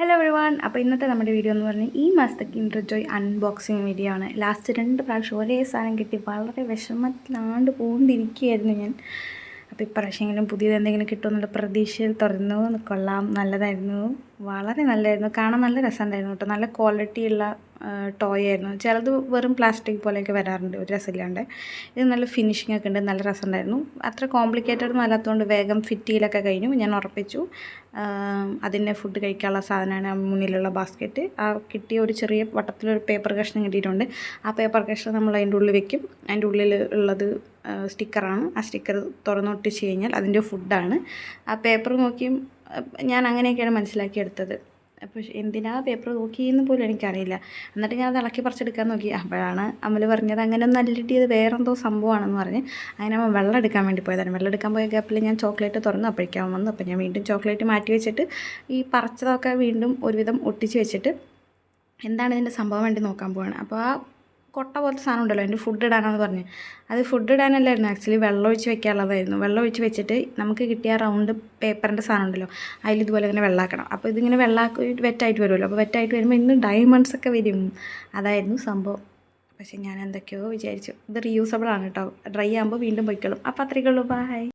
Hello everyone. അപ്പോൾ ഇന്നത്തെ നമ്മുടെ വീഡിയോ എന്ന് പറഞ്ഞാൽ ഈ മാസത്തെ കിൻഡർ ജോയ് അൺബോക്സിങ് വീഡിയോ ആണ്. ലാസ്റ്റ് 2 പ്രാവശ്യം ഒരേ സാധനം കിട്ടി വളരെ വിഷമത്തിലാണ്ട് പോകൊണ്ടിരിക്കുകയായിരുന്നു ഞാൻ. അപ്പോൾ ഇപ്രാവശ്യമെങ്കിലും പുതിയത് എന്തെങ്കിലും കിട്ടുമെന്നുള്ള പ്രതീക്ഷയിൽ തുറന്നു. കൊള്ളാം, നല്ലതായിരുന്നു, വളരെ നല്ലതായിരുന്നു, കാണാൻ നല്ല രസമുണ്ടായിരുന്നു കേട്ടോ. നല്ല ക്വാളിറ്റിയുള്ള ടോയ് ആയിരുന്നു. ചിലത് വെറും പ്ലാസ്റ്റിക് പോലെയൊക്കെ വരാറുണ്ട്, ഒരു രസമില്ലാണ്ട്. ഇത് നല്ല ഫിനിഷിംഗ് ഒക്കെ ഉണ്ട്, നല്ല രസമുണ്ടായിരുന്നു. അത്ര കോംപ്ലിക്കേറ്റഡ് ഒന്നും അല്ലാത്തതുകൊണ്ട് വേഗം ഫിറ്റ് ചെയ്യലൊക്കെ കഴിഞ്ഞു. ഞാൻ ഉറപ്പിച്ചു. അതിൻ്റെ ഫുഡ് കഴിക്കാനുള്ള സാധനമാണ് മുന്നിലുള്ള ബാസ്ക്കറ്റ്. ആ കിട്ടിയ ഒരു ചെറിയ വട്ടത്തിലൊരു പേപ്പർ കഷ്ണം കിട്ടിയിട്ടുണ്ട്. ആ പേപ്പർ കഷ്ണം നമ്മൾ അതിൻ്റെ ഉള്ളിൽ വെക്കും. അതിൻ്റെ ഉള്ളിൽ ഉള്ളത് സ്റ്റിക്കറാണ്. ആ സ്റ്റിക്കർ തുറന്നൊട്ടിച്ച് കഴിഞ്ഞാൽ അതിൻ്റെ ഫുഡാണ്. ആ പേപ്പർ നോക്കിയും ഞാൻ അങ്ങനെയൊക്കെയാണ് മനസ്സിലാക്കിയെടുത്തത്. അപ്പോൾ എന്തിനാ പേപ്പർ നോക്കിയെന്ന് പോലും എനിക്കറിയില്ല. എന്നിട്ട് ഞാൻ അത് ഇളക്കി പറിച്ചെടുക്കാൻ നോക്കി. അപ്പോഴാണ് അമൽ പറഞ്ഞത് അങ്ങനെ ഒന്നും അല്ലിട്ടിയത് വേറെന്തോ സംഭവമാണെന്ന് പറഞ്ഞ്. അങ്ങനെ അവൻ വെള്ളം എടുക്കാൻ വേണ്ടി പോയതാണ്. വെള്ളം എടുക്കാൻ പോയ ഗ്യാപ്പിൽ ഞാൻ ചോക്ലേറ്റ് തുറന്നു. അപ്പോഴേക്കും അവൻ വന്നു. അപ്പോൾ ഞാൻ വീണ്ടും ചോക്ലേറ്റ് മാറ്റി വെച്ചിട്ട് ഈ പറിച്ചതൊക്കെ വീണ്ടും ഒരുവിധം ഒട്ടിച്ച് വെച്ചിട്ട് എന്താണ് ഇതിൻ്റെ സംഭവം വേണ്ടി നോക്കാൻ പോവാണ്. അപ്പോൾ ആ കൊട്ട പോലത്തെ സാധനം ഉണ്ടല്ലോ, അതിൻ്റെ ഫുഡ് ഇടാനാണെന്ന് പറഞ്ഞ്. അത് ഫുഡ് ഇടാനല്ലായിരുന്നു, ആക്ച്വലി വെള്ളം ഒഴിച്ച് വെക്കാനുള്ളതായിരുന്നു. വെള്ളം ഒഴിച്ച് വെച്ചിട്ട് നമുക്ക് കിട്ടിയ റൗണ്ട് പേപ്പറിൻ്റെ സാധനം ഉണ്ടല്ലോ, അതിൽ ഇതുപോലെ ഇങ്ങനെ വെള്ളമാക്കണം. അപ്പോൾ ഇതിങ്ങനെ വെള്ളമാക്കി വെറ്റായിട്ട് വരുമല്ലോ. അപ്പോൾ വെറ്റായിട്ട് വരുമ്പോൾ ഇന്ന് ഡയമണ്ട്സ് ഒക്കെ വരും. അതായിരുന്നു സംഭവം. പക്ഷേ ഞാൻ എന്തൊക്കെയോ വിചാരിച്ചു. ഇത് റീയൂസബിൾ ആണ് കേട്ടോ. ഡ്രൈ ആകുമ്പോൾ വീണ്ടും പൊയ്ക്കോളും. അപ്പോൾ അത്രയ്ക്കുള്ളൂ. ബൈ.